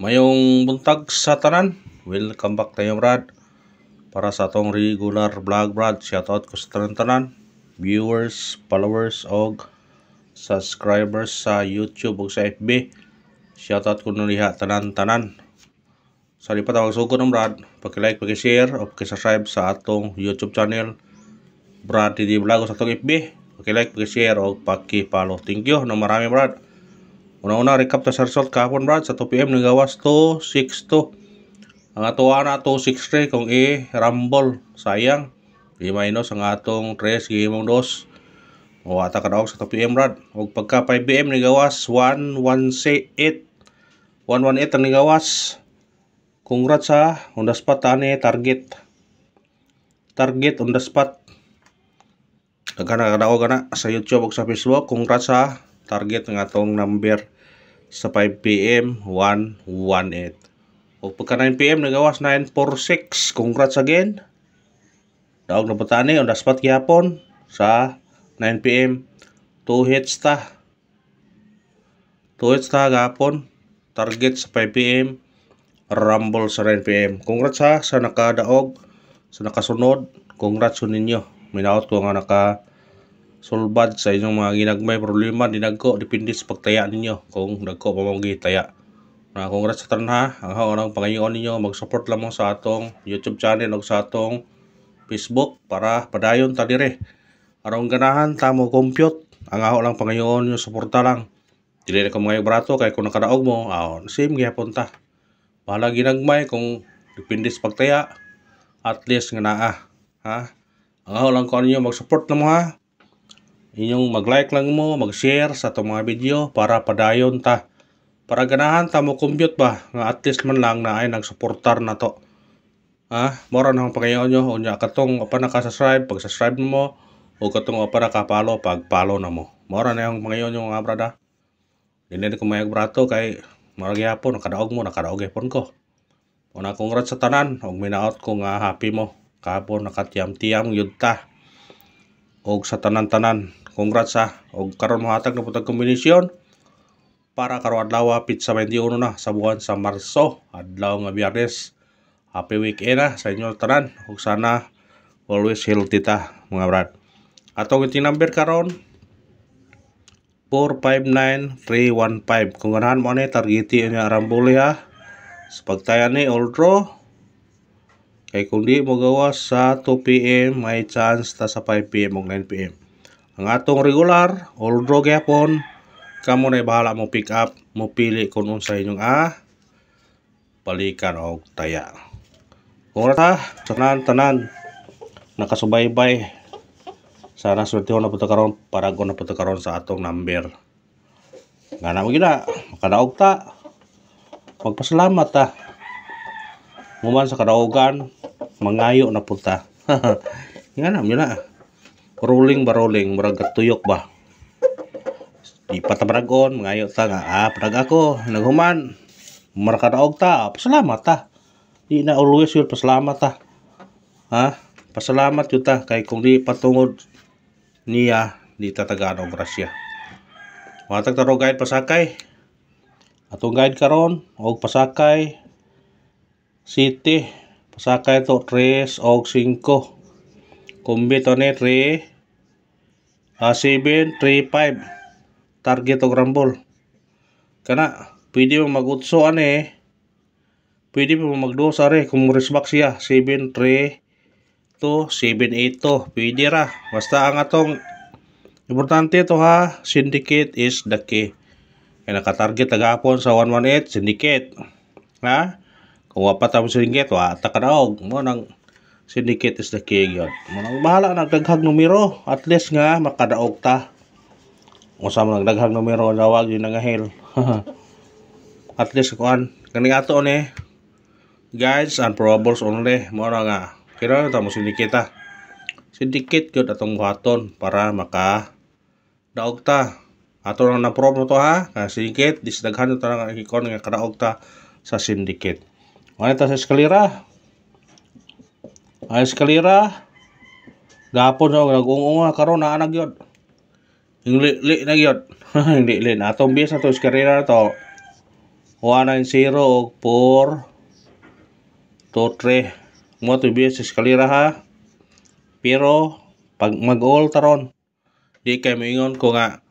Mayong buntag sa tanan. Welcome back tayo Brad. Para sa atong regular vlog Brad. Shoutout ko sa tanan-tanan. Viewers, followers, o subscribers sa YouTube o sa FB. Shoutout ko na liha tanan-tanan. Sa lipat ang sugod ng Brad. Pag-like, pag-share o pag-subscribe sa atong YouTube channel Brad TV Vlog o sa atong FB. Pag-like, pag-share o pag-follow. Thank you na marami Brad. Una-una, recap sa result kahapon Brad sa 2 PM nagawas 2-6-2. Ang atuwa na 2-6-3 kung rumble sayang. I-minus ang atong 3 gimong 2. O ata kadaog sa 2 PM Brad. O pagka 5 PM nagawas 1-1-8. 1-1-8 ang nagawas. Congrats sa on the spot ani target. Target on the spot. Kadaog na sa YouTube o sa Facebook. Congrats sa target ng atong number sa 5 PM 1-1-8. O pagka 9 PM nagawas 9-4-6. Congrats again. Daog na butani on the spot gihapon sa 9 PM 2 hits ta. 2 hits ta gahapon. Target sa 5 PM rumble sa 9 PM. Congrats sa nakadaog, sa nakasunod. Congrats ninyo. Minaot ko nga sulbad sa inyong mga ginagmay problema dinagko depende sa pagtaya ninyo kung dagko pa mong gitaya. Congrats sa tanan ha. Ang haunang pangayoon ninyo mag-support lamang sa atong YouTube channel o sa atong Facebook para padayon ta dire. Arong ganahan ta mo compute. Ang lang pangayoon niyo suporta lang. Dili na ko mga brato kay kung nakadaog mo, same gyapon ta. Bahala ginagmay kung depende sa pagtaya. At least nga naa ha. Ang lang ko ninyo mag-support na mo ha. Inyong mag-like lang mo, mag-share sa itong mga video para padayon ta. Para ganahan ta mo compute ba, nga at least man lang na ay nagsuportar na to. Mora na ang pangayon nyo, o nya katong pa nakasubscribe, pag-subscribe mo, o katong pa nakapalo, pag-follow na mo. Mora na yung pangayon nyo nga brada. Hindi ko mayag brato kay marag yapon, nakadaog mo, nakadaog yapon ko. Una congrats sa tanan, o minaot ko nga happy mo. Kahapon nakatiyam-tiyam yun ta. O sa tanan-tanan. Congrats o karon mohatag na putag kombinasyon para karon adlaw pizza 21 na sa buwan sa Marso, adlaw nga Biyernes. Happy weekend na sa inyo tanan ug sana always healthy ta mga brad. Atong iti number karon 459315. Kung ganahan mo ni targeti niya rambuli ha. Sa pagtayan ni all draw kay kung di mo gawas sa 2 PM may chance ta sa 5 PM ug 9 PM. Ang atong regular, all draw gyapon, kamo na bahala mo pick up, mo pili kung unsa inyong balikan o taya. Kung ta, tanan nakasubaybay. Sana swertehon na puto karon para ko na puto karon sa atong number. Ngana mo gina, makadaog ta. Magpasalamat ta. Muman sa kadaogan, mangayo na punta. Ngana mo na. Rolling, murag tuyok ba. Di patabaragon, mangayo ta nga, padag ako, naghuman, marakadaog ta, pasalamat ta. Di na always yun, pasalamat ta. Pasalamat yun ta, kay kung di patungod niya, di tatagaan o grasya. Matag taro guide pasakay. Atong guide karon og pasakay City. Pasakay to 3 og 5. Kumbi to ni 7-3-5 target o rumble kana pwede mo mag-utso pwede mo magdusa kung resback siya 7-3 to 7-8 to pwede ra basta ang atong importante to ha, syndicate is the key kaya nakatarget agapon sa 118 syndicate ha. Kung wapat ang syndicate takadaog mo nang syndicate is the key yun. Manang bahala nagdaghag numero. At least nga makadaog ta. Kung sa nagdaghag numero nawag yun nga hell. At least kuan. Kaning ato ni guys and probables only. Muna nga. Kira na mo syndicate ta. Syndicate yun atong buhaton para makadaog ta. Ato lang na prob to ha. Syndicate. Disdaghan ito lang ikon nga kadaog ta sa syndicate. Ano ta sa eskalera? Ay eskalera gapon sa nag-uunga karon na anag yun. Yung li na yun. Hindi li na atong bis na to eskalera to 190 og 4 2 3 mo to biya sa eskalera ha. Pero pag mag-all taron di kay moingon ko nga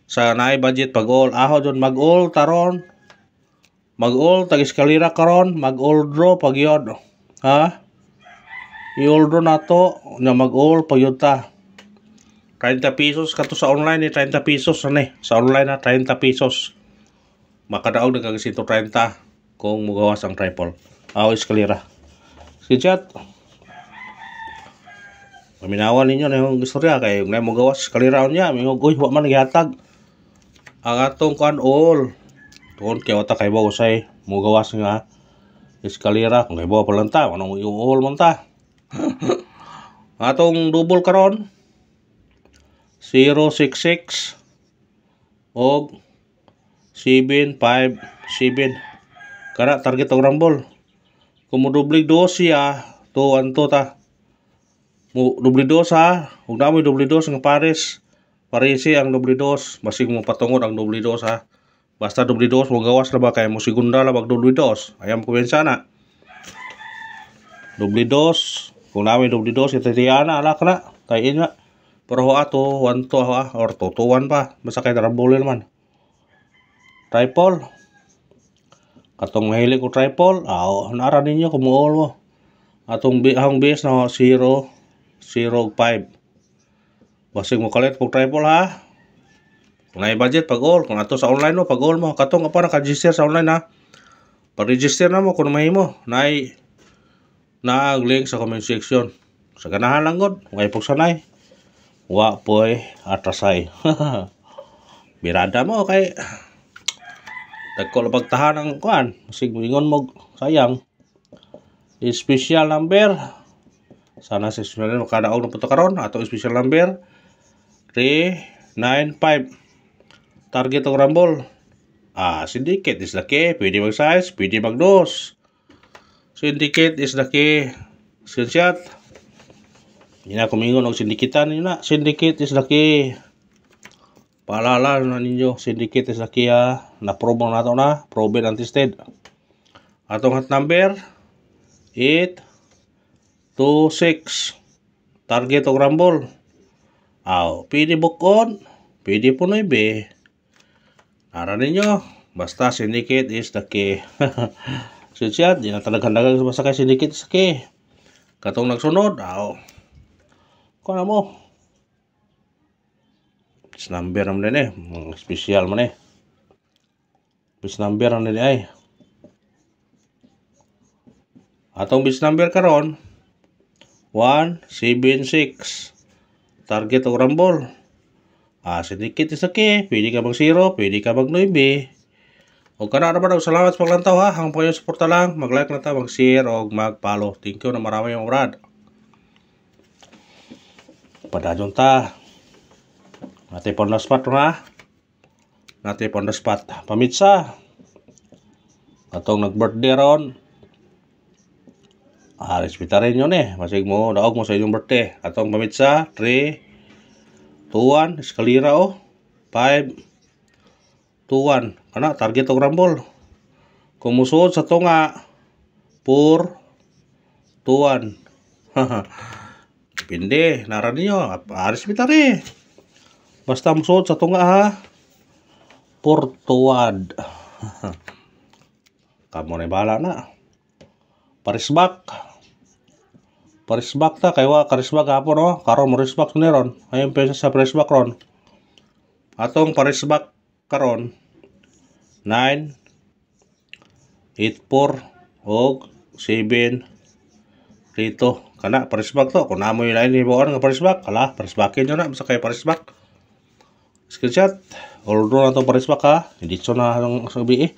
sa naay budget pag all aho don mag-all taron, mag-all tag eskalera karon, mag-all draw pag yod ha. I-all draw nato na mag-all pag yod ta. 30 pesos kato sa online ni 30 pesos ani sa online na 30 pesos. Makadaog na kag 130 kung mugawas ang triple. Aw eskalera. Si chat. Paminawan ninyo na yung istorya kay na mugawas eskalera niya, mingog uy wa man gihatag. Ang atong kan all. Tuon kay wata kay bawo say mugawas nga eskalera kung kay bawo pa lang ta, anong i-all man ta. Atong double karon 066 og 757 kana target og rumble. Kung mo dublig 12 212 ta. Mo dublig 2 ha, ug namoy dublig 2 nga pares. Parisi ang dublig 2, basig mo patungod ang dublig 2 ha. Basta dublig 2 mo gawas na ba kay mo segunda la bag dublig 2. Ayam kuwensa na. Dublig 2, kung namoy dublig 2 itatiana ala kana. Tayin na. Pero ho ato 1 to ha or 2 to 1 pa. Basta kay rumble man. Triple. Katong mahilig ko triple, nara ninyo kumuol mo. Atong ahong base na 0 0 5. Basig mo kalit pag triple ha. Kung naay budget pag all, kung ato sa online mo pag all mo, katong apa naka-register sa online ha. Pag-register na mo kung mahimo, naay link sa comment section. Sa ganahan lang gud, kung ay pagsanay. Wa poy atrasay. Birada mo kay dagko la pagtahan ang kuan, sig ingon mo sayang. Special number. Sana sa special number kada og punta karon ato special number 395. Target og rumble. Syndicate is the key. Pwede mag size, pwede mag dos. Syndicate is the key. Screenshot. Ina kumingon og syndicatean nina. Syndicate is the key. Paalala na ninyo, syndicate is the key ha. Na-probe na nato na. Proven and tested. Atong hot number 826. Target og rumble. Pwede bukon. Pwede po na ibe. Nara ninyo. Basta syndicate is the key. Screenshot. Di na talagang basta kay syndicate is the key. Katong nagsunod. Kung na mo. Bis number naman din special man bis number naman din ay. Atong bis number karon 176. Target og rumble. Syndicate is okay. Pwede ka mag 0, pwede ka mag 9. O kana naman og salamat sa paglantaw ha. Hang pa yung suporta lang. Mag-like na ta, mag-share o mag-follow. Thank you na marami yung brad. Padadyon ta. Nati pon the spot ha. Nati pon the spot. Pamitsa. Atong nag-birthday ron. Respetarin nyo Masig mo, daog mo sa inyong birthday. Atong pamitsa. 3, 2, 1. Eskalira 5, 2, 1. Kana, target og rumble. Kung musuod sa tunga 4, 2, 1. Depende, nara ninyo. Respetari. Basta musuod sa tunga ha. Portuad. Kamu na bahala na. Parisbak. Parisbak ta. Kaya karisbak hapon no. Karon mo risbak ni ron. Ayun pesa sa parisbak ron. Atong parisbak karon 9, 8, 4 og 7, 3. Kana parisbak to. Kung namo yung lain hibuan nga parisbak, parisbakin nyo na. Basta kayo parisbak. Screenshot. Order na itong parisbak ha. Hindi so na ang sabi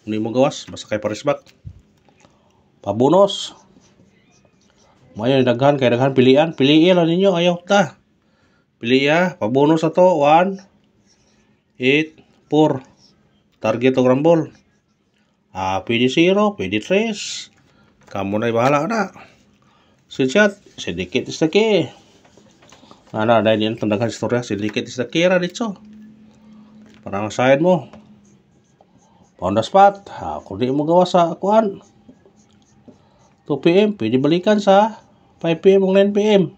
Hindi mo gawas. Basta kayo parisbak. Pabunos. Mayon daghan kay daghan pilian. Piliin lang ninyo. Ayaw ta. Pili ha. Pabunos na to. 1, 8, 4. Target o rumble. Pwede 0. Pwede 3. Kamu na bahala na. Screenshot. Syndicate is the key. Dahil yan itong daghang istorya. Syndicate is the key ra dito. Parang side mo. On the spot, kung di mo gawas sa kuan 2 PM, pwede balikan sa 5 PM o 9 PM.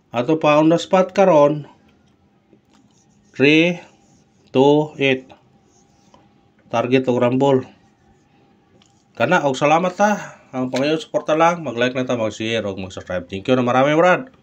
Ato pa on the spot karon 3, 2, 8. Target o rumble. Kana og salamat ta. Ang Panginoon suporta lang, mag-like lang ta, mag-share ug mag-subscribe. Thank you na marami, brad.